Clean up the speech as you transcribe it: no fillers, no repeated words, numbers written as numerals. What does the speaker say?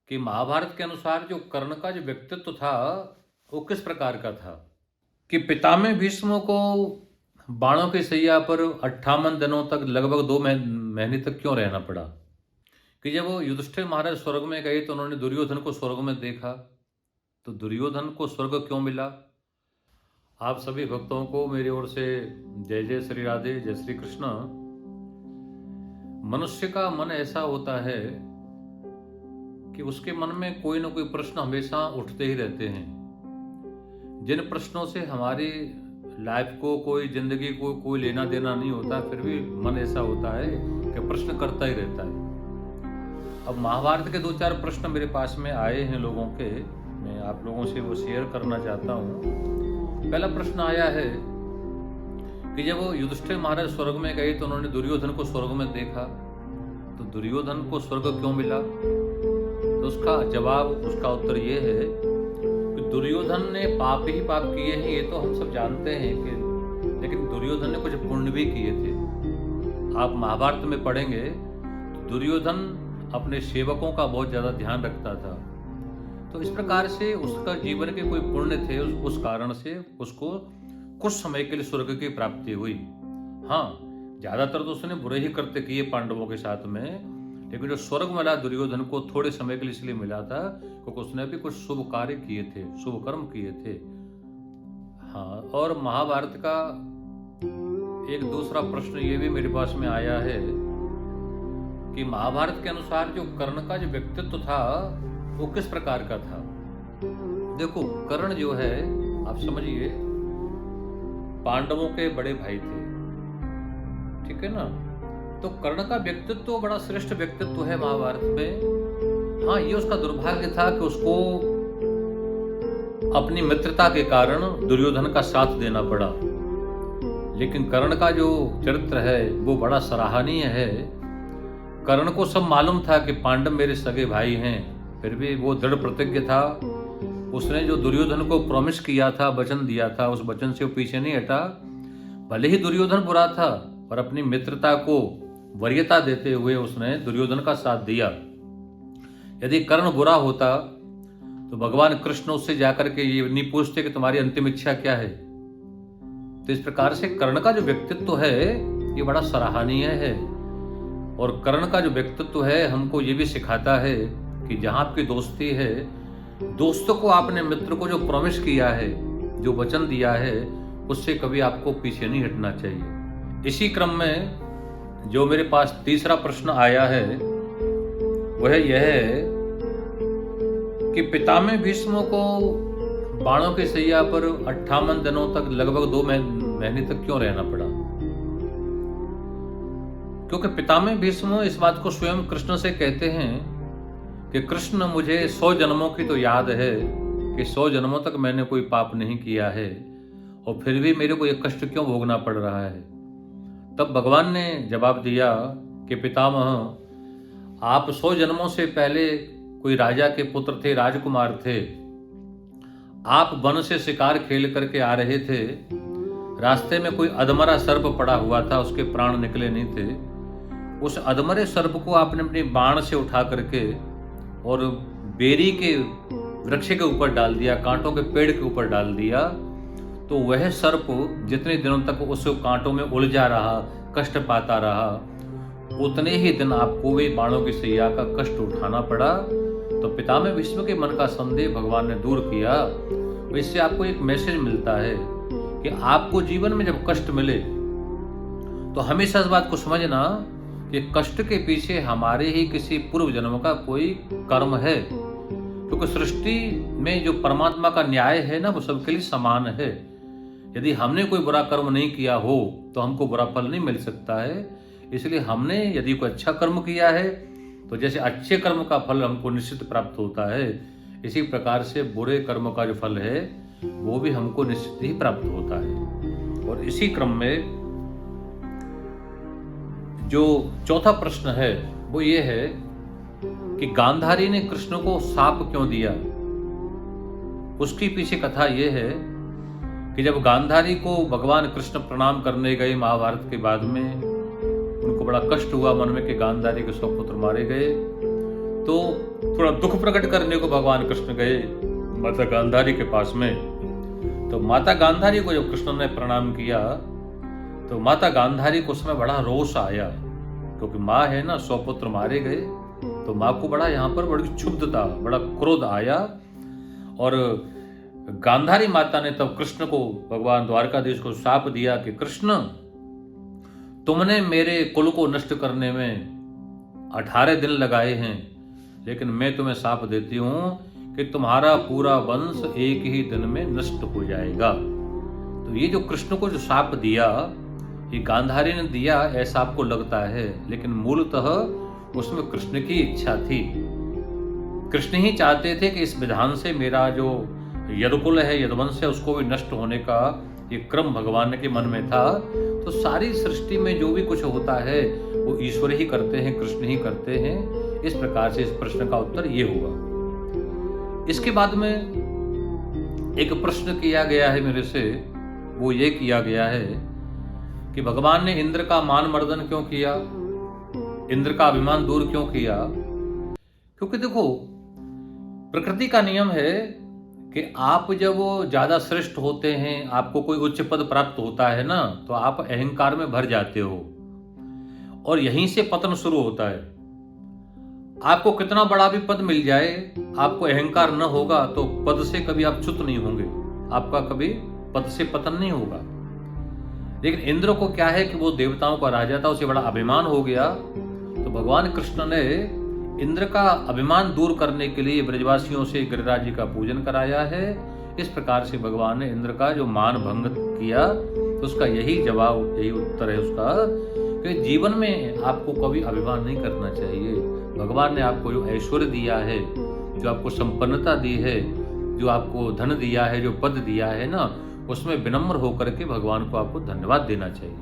कि महाभारत के अनुसार जो कर्ण का जो व्यक्तित्व था वो किस प्रकार का था कि पितामह भीष्म को बाणों की सैया पर 58 दिनों तक लगभग 2 महीने तक क्यों रहना पड़ा। कि जब वो युधिष्ठिर महाराज स्वर्ग में गए तो उन्होंने दुर्योधन को स्वर्ग में देखा, तो दुर्योधन को स्वर्ग क्यों मिला। आप सभी भक्तों को मेरी ओर से जय जय श्री राधे, जय श्री कृष्ण। मनुष्य का मन ऐसा होता है कि उसके मन में कोई ना कोई प्रश्न हमेशा उठते ही रहते हैं, जिन प्रश्नों से हमारी लाइफ को, कोई जिंदगी को कोई लेना देना नहीं होता, फिर भी मन ऐसा होता है कि प्रश्न करता ही रहता है। अब महाभारत के 2-4 प्रश्न मेरे पास में आए हैं लोगों के, मैं आप लोगों से वो शेयर करना चाहता हूँ। पहला प्रश्न आया है कि जब वो युधिष्ठिर महाराज स्वर्ग में गए तो उन्होंने दुर्योधन को स्वर्ग में देखा, तो दुर्योधन को स्वर्ग क्यों मिला। तो उसका जवाब, उसका उत्तर ये है कि दुर्योधन ने पाप ही पाप किए हैं, ये तो हम सब जानते हैं कि, लेकिन दुर्योधन ने कुछ पुण्य भी किए थे। आप महाभारत में पढ़ेंगे तो दुर्योधन अपने सेवकों का बहुत ज्यादा ध्यान रखता था, तो इस प्रकार से उसका जीवन के कोई पुण्य थे, उस कारण से उसको कुछ समय के लिए स्वर्ग की प्राप्ति हुई। हाँ, ज्यादातर तो उसने बुरे ही कृत्य किए पांडवों के साथ में, लेकिन जो स्वर्ग मिला दुर्योधन को थोड़े समय के लिए इसलिए मिला था क्योंकि उसने भी कुछ शुभ कार्य किए थे, शुभ कर्म किए थे। हाँ, और महाभारत का एक दूसरा प्रश्न ये भी मेरे पास में आया है कि महाभारत के अनुसार जो कर्ण का जो व्यक्तित्व था वो किस प्रकार का था। देखो, कर्ण जो है, आप समझिए, पांडवों के बड़े भाई थे, ठीक है ना। तो कर्ण का व्यक्तित्व बड़ा श्रेष्ठ व्यक्तित्व है महाभारत में। हाँ, ये उसका दुर्भाग्य था कि उसको अपनी मित्रता के कारण दुर्योधन का साथ देना पड़ा, लेकिन कर्ण का जो चरित्र है वो बड़ा सराहनीय है। कर्ण को सब मालूम था कि पांडव मेरे सगे भाई हैं, फिर भी वो दृढ़ प्रतिज्ञ था। उसने जो दुर्योधन को प्रॉमिस किया था, वचन दिया था, उस वचन से वो पीछे नहीं हटा। भले ही दुर्योधन बुरा था, पर अपनी मित्रता को वरीयता देते हुए उसने दुर्योधन का साथ दिया। यदि कर्ण बुरा होता तो भगवान कृष्ण उससे जाकर के ये नहीं पूछते कि तुम्हारी अंतिम इच्छा क्या है। तो इस प्रकार से कर्ण का जो व्यक्तित्व है ये बड़ा सराहनीय है, और कर्ण का जो व्यक्तित्व है हमको ये भी सिखाता है कि जहां आपकी दोस्ती है, दोस्तों को, आपने मित्र को जो प्रॉमिस किया है, जो वचन दिया है, उससे कभी आपको पीछे नहीं हटना चाहिए। इसी क्रम में जो मेरे पास तीसरा प्रश्न आया है वह यह है कि पितामह भीष्म को बाणों की सैया पर 58 दिनों तक लगभग 2 महीने तक क्यों रहना पड़ा। क्योंकि पितामह भीष्म इस बात को स्वयं कृष्ण से कहते हैं कि कृष्ण, मुझे 100 जन्मों की तो याद है कि 100 जन्मों तक मैंने कोई पाप नहीं किया है, और फिर भी मेरे को ये कष्ट क्यों भोगना पड़ रहा है। तब भगवान ने जवाब दिया कि पितामह, आप 100 जन्मों से पहले कोई राजा के पुत्र थे, राजकुमार थे। आप वन से शिकार खेल करके आ रहे थे, रास्ते में कोई अधमरा सर्प पड़ा हुआ था, उसके प्राण निकले नहीं थे। उस अधमरे सर्प को आपने अपनी बाण से उठा करके और बेरी के वृक्ष के ऊपर डाल दिया, कांटों के पेड़ के ऊपर डाल दिया। तो वह सर्प जितने दिनों तक उस कांटों में उलझा रहा, कष्ट पाता रहा, उतने ही दिन आपको भी बाणों की सैया का कष्ट उठाना पड़ा। तो पितामह भीष्म के मन का संदेह भगवान ने दूर किया। इससे आपको एक मैसेज मिलता है कि आपको जीवन में जब कष्ट मिले तो हमेशा इस बात को समझना कि कष्ट के पीछे हमारे ही किसी पूर्व जन्म का कोई कर्म है, क्योंकि सृष्टि में जो परमात्मा का न्याय है ना, वो सबके लिए समान है। यदि हमने कोई बुरा कर्म नहीं किया हो तो हमको बुरा फल नहीं मिल सकता है। इसलिए हमने यदि कोई अच्छा कर्म किया है तो जैसे अच्छे कर्म का फल हमको निश्चित प्राप्त होता है, इसी प्रकार से बुरे कर्म का जो फल है वो भी हमको निश्चित ही प्राप्त होता है। और इसी क्रम में जो चौथा प्रश्न है वो ये है कि गांधारी ने कृष्ण को शाप क्यों दिया। उसके पीछे कथा ये है कि जब गांधारी को भगवान कृष्ण प्रणाम करने गए महाभारत के बाद में, उनको बड़ा कष्ट हुआ मन में कि गांधारी के 100 पुत्र मारे गए। तो थोड़ा दुख प्रकट करने को भगवान कृष्ण गए माता गांधारी के पास में। तो माता गांधारी को जब कृष्ण ने प्रणाम किया तो माता गांधारी को उसमें बड़ा रोष आया, क्योंकि माँ है ना, 100 पुत्र मारे गए, तो माँ को बड़ा यहाँ पर बड़ी क्षुब्धता, बड़ा क्रोध आया। और गांधारी माता ने तब कृष्ण को, भगवान द्वारकाधीश को शाप दिया कि कृष्ण, तुमने मेरे कुल को नष्ट करने में 18 दिन लगाए हैं, लेकिन मैं तुम्हें शाप देती हूं कि तुम्हारा पूरा वंश एक ही दिन में नष्ट हो जाएगा। तो ये जो कृष्ण को जो शाप दिया, ये गांधारी ने दिया ऐसा आपको लगता है, लेकिन मूलतः उसमें कृष्ण की इच्छा थी। कृष्ण ही चाहते थे कि इस विधान से मेरा जो यदुकुल है, यदुवंश है, उसको भी नष्ट होने का ये क्रम भगवान के मन में था। तो सारी सृष्टि में जो भी कुछ होता है वो ईश्वर ही करते हैं, कृष्ण ही करते हैं। इस प्रकार से इस प्रश्न का उत्तर ये हुआ। इसके बाद में एक प्रश्न किया गया है मेरे से, वो ये किया गया है कि भगवान ने इंद्र का मान मर्दन क्यों किया, इंद्र का अभिमान दूर क्यों किया। क्योंकि देखो, प्रकृति का नियम है कि आप जब ज्यादा श्रेष्ठ होते हैं, आपको कोई उच्च पद प्राप्त होता है ना, तो आप अहंकार में भर जाते हो और यहीं से पतन शुरू होता है। आपको कितना बड़ा भी पद मिल जाए, आपको अहंकार न होगा तो पद से कभी आप च्युत नहीं होंगे, आपका कभी पद से पतन नहीं होगा। लेकिन इंद्र को क्या है कि वो देवताओं का राजा था, उसे बड़ा अभिमान हो गया। तो भगवान कृष्ण ने इंद्र का अभिमान दूर करने के लिए ब्रजवासियों से गिरिराज जी का पूजन कराया है। इस प्रकार से भगवान ने इंद्र का जो मान भंग किया, तो उसका यही जवाब, यही उत्तर है उसका कि जीवन में आपको कभी अभिमान नहीं करना चाहिए। भगवान ने आपको जो ऐश्वर्य दिया है, जो आपको संपन्नता दी है, जो आपको धन दिया है, जो पद दिया है ना, उसमें विनम्र होकर के भगवान को आपको धन्यवाद देना चाहिए।